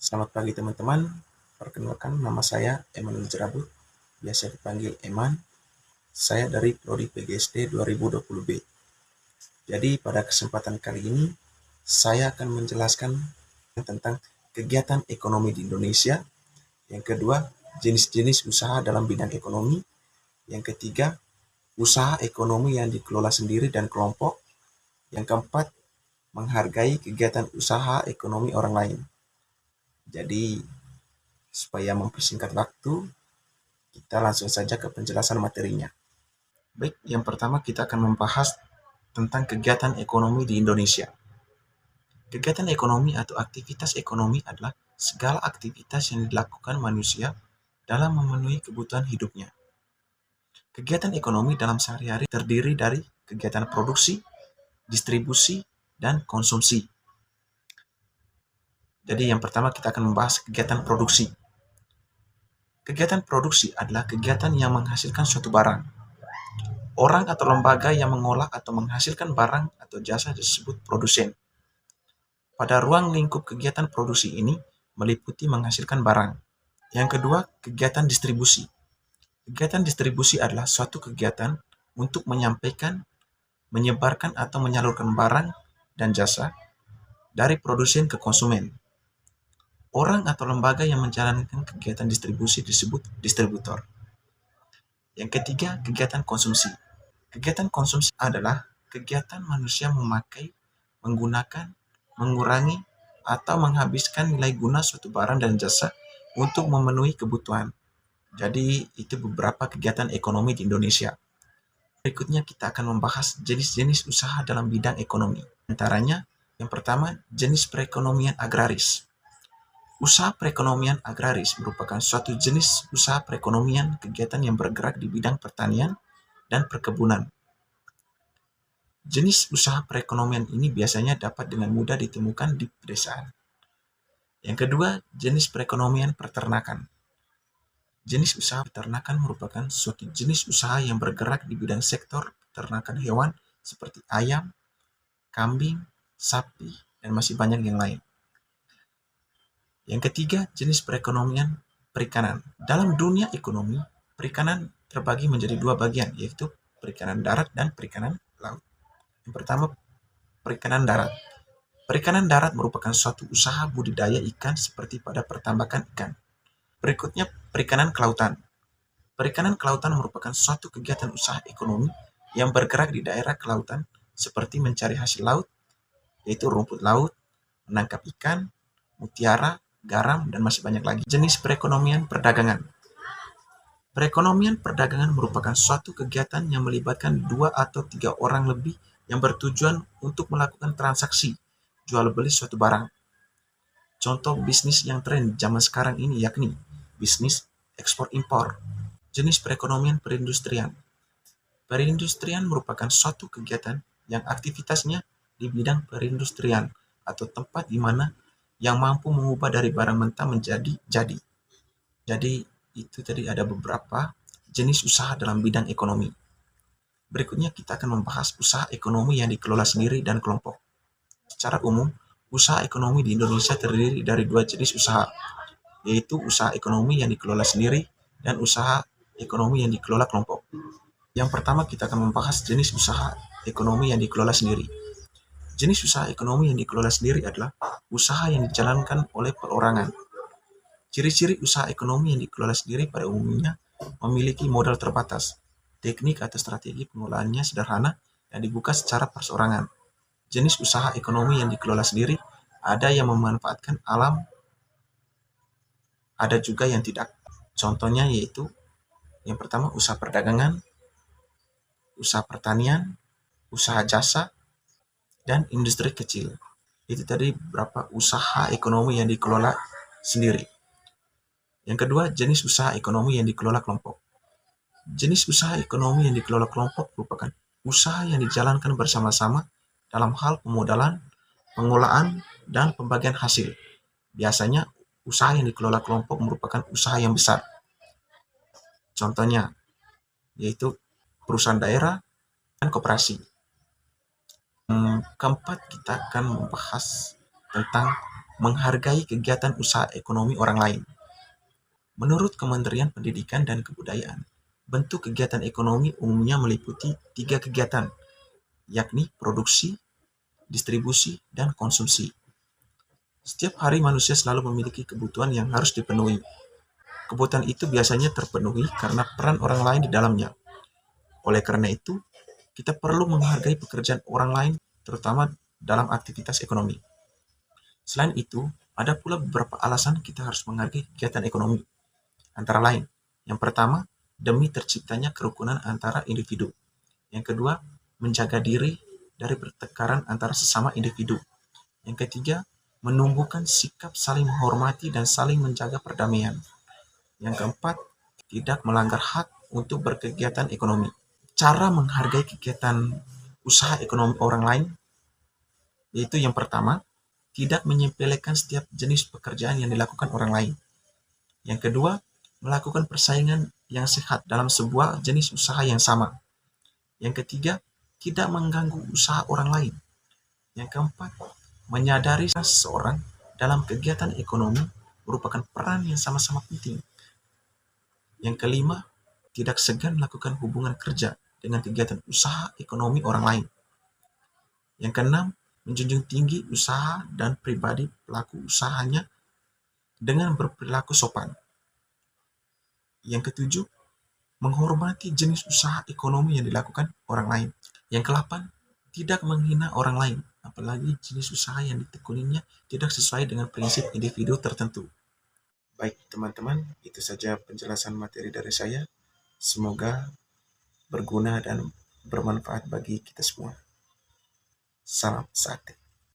Selamat pagi teman-teman, perkenalkan nama saya Emanuel Jerabut, biasa dipanggil Eman. Saya dari Prodi PGSD 2020B. Jadi pada kesempatan kali ini, saya akan menjelaskan tentang kegiatan ekonomi di Indonesia. Yang kedua, jenis-jenis usaha dalam bidang ekonomi. Yang ketiga, usaha ekonomi yang dikelola sendiri dan kelompok. Yang keempat, menghargai kegiatan usaha ekonomi orang lain. Jadi, supaya mempersingkat waktu, kita langsung saja ke penjelasan materinya. Baik, yang pertama kita akan membahas tentang kegiatan ekonomi di Indonesia. Kegiatan ekonomi atau aktivitas ekonomi adalah segala aktivitas yang dilakukan manusia dalam memenuhi kebutuhan hidupnya. Kegiatan ekonomi dalam sehari-hari terdiri dari kegiatan produksi, distribusi, dan konsumsi. Jadi yang pertama kita akan membahas kegiatan produksi. Kegiatan produksi adalah kegiatan yang menghasilkan suatu barang. Orang atau lembaga yang mengolah atau menghasilkan barang atau jasa disebut produsen. Pada ruang lingkup kegiatan produksi ini meliputi menghasilkan barang. Yang kedua, kegiatan distribusi. Kegiatan distribusi adalah suatu kegiatan untuk menyampaikan, menyebarkan atau menyalurkan barang dan jasa dari produsen ke konsumen. Orang atau lembaga yang menjalankan kegiatan distribusi disebut distributor. Yang ketiga, kegiatan konsumsi. Kegiatan konsumsi adalah kegiatan manusia memakai, menggunakan, mengurangi, atau menghabiskan nilai guna suatu barang dan jasa untuk memenuhi kebutuhan. Jadi, itu beberapa kegiatan ekonomi di Indonesia. Berikutnya kita akan membahas jenis-jenis usaha dalam bidang ekonomi. Antaranya, yang pertama, jenis perekonomian agraris. Usaha perekonomian agraris merupakan suatu jenis usaha perekonomian kegiatan yang bergerak di bidang pertanian dan perkebunan. Jenis usaha perekonomian ini biasanya dapat dengan mudah ditemukan di pedesaan. Yang kedua, jenis perekonomian peternakan. Jenis usaha peternakan merupakan suatu jenis usaha yang bergerak di bidang sektor peternakan hewan seperti ayam, kambing, sapi, dan masih banyak yang lain. Yang ketiga, jenis perekonomian perikanan. Dalam dunia ekonomi, perikanan terbagi menjadi dua bagian, yaitu perikanan darat dan perikanan laut. Yang pertama, perikanan darat. Perikanan darat merupakan suatu usaha budidaya ikan seperti pada pertambakan ikan. Berikutnya, perikanan kelautan. Perikanan kelautan merupakan suatu kegiatan usaha ekonomi yang bergerak di daerah kelautan seperti mencari hasil laut, yaitu rumput laut, menangkap ikan, mutiara, garam, dan masih banyak lagi. Jenis perekonomian perdagangan. Perekonomian perdagangan merupakan suatu kegiatan yang melibatkan 2 atau 3 orang lebih yang bertujuan untuk melakukan transaksi jual beli suatu barang. Contoh bisnis yang tren zaman sekarang ini yakni bisnis ekspor impor. Jenis perekonomian perindustrian. Perindustrian merupakan suatu kegiatan yang aktivitasnya di bidang perindustrian atau tempat di mana yang mampu mengubah dari barang mentah menjadi jadi. Jadi itu tadi ada beberapa jenis usaha dalam bidang ekonomi. Berikutnya kita akan membahas usaha ekonomi yang dikelola sendiri dan kelompok. Secara umum, usaha ekonomi di Indonesia terdiri dari dua jenis usaha, yaitu usaha ekonomi yang dikelola sendiri dan usaha ekonomi yang dikelola kelompok. Yang pertama kita akan membahas jenis usaha ekonomi yang dikelola sendiri. Jenis usaha ekonomi yang dikelola sendiri adalah usaha yang dijalankan oleh perorangan. Ciri-ciri usaha ekonomi yang dikelola sendiri pada umumnya memiliki modal terbatas, teknik atau strategi pengelolaannya sederhana dan dibuka secara perseorangan. Jenis usaha ekonomi yang dikelola sendiri ada yang memanfaatkan alam, ada juga yang tidak. Contohnya yaitu yang pertama usaha perdagangan, usaha pertanian, usaha jasa, dan industri kecil. Itu tadi beberapa usaha ekonomi yang dikelola sendiri. Yang kedua, jenis usaha ekonomi yang dikelola kelompok. Jenis usaha ekonomi yang dikelola kelompok merupakan usaha yang dijalankan bersama-sama dalam hal pemodalan, pengolahan, dan pembagian hasil. Biasanya, usaha yang dikelola kelompok merupakan usaha yang besar. Contohnya, yaitu perusahaan daerah dan koperasi. Keempat, kita akan membahas tentang menghargai kegiatan usaha ekonomi orang lain. Menurut Kementerian Pendidikan dan Kebudayaan, bentuk kegiatan ekonomi umumnya meliputi 3 kegiatan, yakni produksi, distribusi, dan konsumsi. Setiap hari manusia selalu memiliki kebutuhan yang harus dipenuhi. Kebutuhan itu biasanya terpenuhi karena peran orang lain di dalamnya. Oleh karena itu, kita perlu menghargai pekerjaan orang lain, terutama dalam aktivitas ekonomi. Selain itu, ada pula beberapa alasan kita harus menghargai kegiatan ekonomi. Antara lain, yang pertama, demi terciptanya kerukunan antara individu. Yang kedua, menjaga diri dari pertengkaran antara sesama individu. Yang ketiga, menumbuhkan sikap saling menghormati dan saling menjaga perdamaian. Yang keempat, tidak melanggar hak untuk berkegiatan ekonomi. Cara menghargai kegiatan usaha ekonomi orang lain, yaitu yang pertama, tidak menyepelekan setiap jenis pekerjaan yang dilakukan orang lain. Yang kedua, melakukan persaingan yang sehat dalam sebuah jenis usaha yang sama. Yang ketiga, tidak mengganggu usaha orang lain. Yang keempat, menyadari seseorang dalam kegiatan ekonomi merupakan peran yang sama-sama penting. Yang kelima, tidak segan melakukan hubungan kerja dengan kegiatan usaha ekonomi orang lain. Yang keenam, menjunjung tinggi usaha dan pribadi pelaku usahanya dengan berperilaku sopan. Yang ketujuh, menghormati jenis usaha ekonomi yang dilakukan orang lain. Yang kedelapan, tidak menghina orang lain, apalagi jenis usaha yang ditekuninya tidak sesuai dengan prinsip individu tertentu. Baik teman-teman, itu saja penjelasan materi dari saya. Semoga berguna dan bermanfaat bagi kita semua. Salam sate.